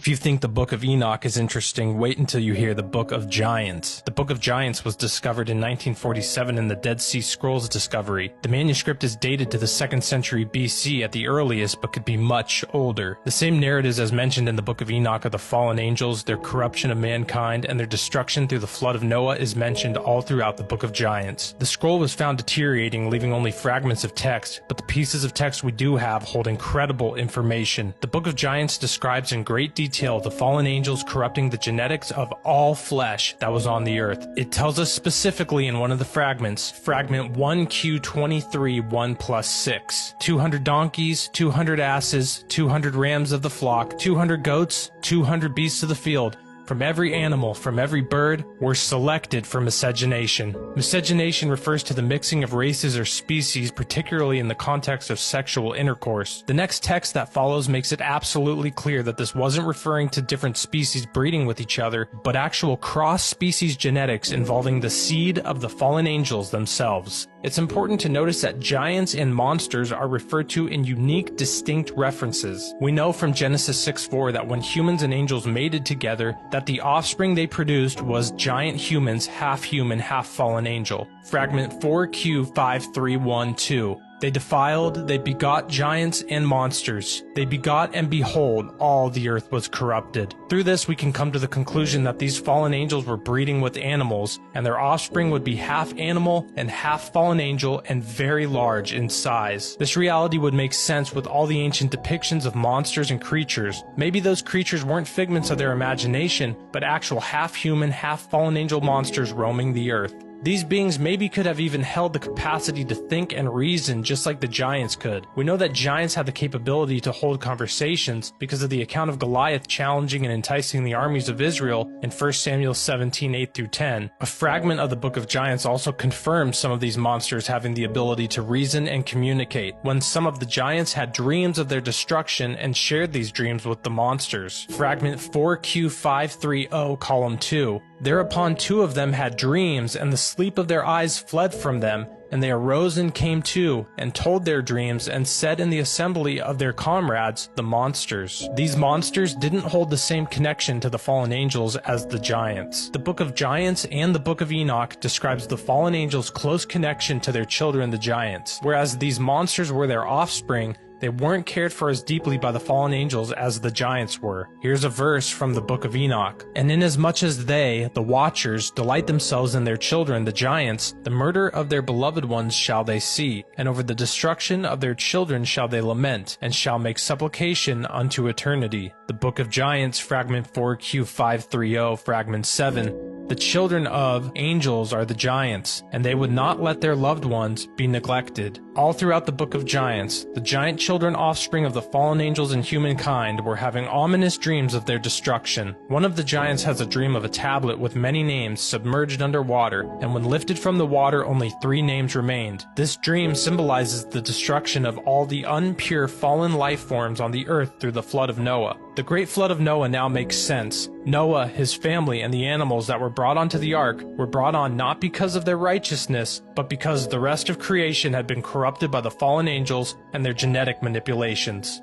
If you think the Book of Enoch is interesting, wait until you hear the Book of Giants. The Book of Giants was discovered in 1947 in the Dead Sea Scrolls discovery. The manuscript is dated to the 2nd century BC at the earliest, but could be much older. The same narratives as mentioned in the Book of Enoch of the fallen angels, their corruption of mankind, and their destruction through the flood of Noah is mentioned all throughout the Book of Giants. The scroll was found deteriorating, leaving only fragments of text, but the pieces of text we do have hold incredible information. The Book of Giants describes in great detail the fallen angels corrupting the genetics of all flesh that was on the earth. It tells us specifically in one of the fragments, fragment 1Q23 1+6, 200 donkeys, 200 asses, 200 rams of the flock, 200 goats, 200 beasts of the field, from every animal, from every bird, were selected for miscegenation. Miscegenation refers to the mixing of races or species, particularly in the context of sexual intercourse. The next text that follows makes it absolutely clear that this wasn't referring to different species breeding with each other, but actual cross-species genetics involving the seed of the fallen angels themselves. It's important to notice that giants and monsters are referred to in unique, distinct references. We know from Genesis 6:4 that when humans and angels mated together, that the offspring they produced was giant humans, half human, half fallen angel. Fragment 4Q5312. They defiled, they begot giants and monsters. They begot, and behold, all the earth was corrupted. Through this we can come to the conclusion that these fallen angels were breeding with animals, and their offspring would be half animal and half fallen angel and very large in size. This reality would make sense with all the ancient depictions of monsters and creatures. Maybe those creatures weren't figments of their imagination, but actual half human, half fallen angel monsters roaming the earth. These beings maybe could have even held the capacity to think and reason just like the giants could. We know that giants had the capability to hold conversations because of the account of Goliath challenging and enticing the armies of Israel in 1 Samuel 17:8-10. A fragment of the Book of Giants also confirms some of these monsters having the ability to reason and communicate, when some of the giants had dreams of their destruction and shared these dreams with the monsters. Fragment 4Q530 column 2. Thereupon 2 of them had dreams, and the sleep of their eyes fled from them, and they arose and came to, and told their dreams, and said in the assembly of their comrades, the monsters. These monsters didn't hold the same connection to the fallen angels as the giants. The Book of Giants and the Book of Enoch describes the fallen angels' close connection to their children, the giants. Whereas these monsters were their offspring, they weren't cared for as deeply by the fallen angels as the giants were. Here's a verse from the Book of Enoch. And inasmuch as they, the watchers, delight themselves in their children, the giants, the murder of their beloved ones shall they see, and over the destruction of their children shall they lament, and shall make supplication unto eternity. The Book of Giants, fragment 4Q530, fragment 7. The children of angels are the giants, and they would not let their loved ones be neglected. All throughout the Book of Giants, the giant children offspring of the fallen angels and humankind were having ominous dreams of their destruction. One of the giants has a dream of a tablet with many names submerged under water, and when lifted from the water only 3 names remained. This dream symbolizes the destruction of all the unpure fallen life forms on the earth through the flood of Noah. The great flood of Noah now makes sense. Noah, his family, and the animals that were brought onto the ark were brought on not because of their righteousness, but because the rest of creation had been corrupted by the fallen angels and their genetic manipulations.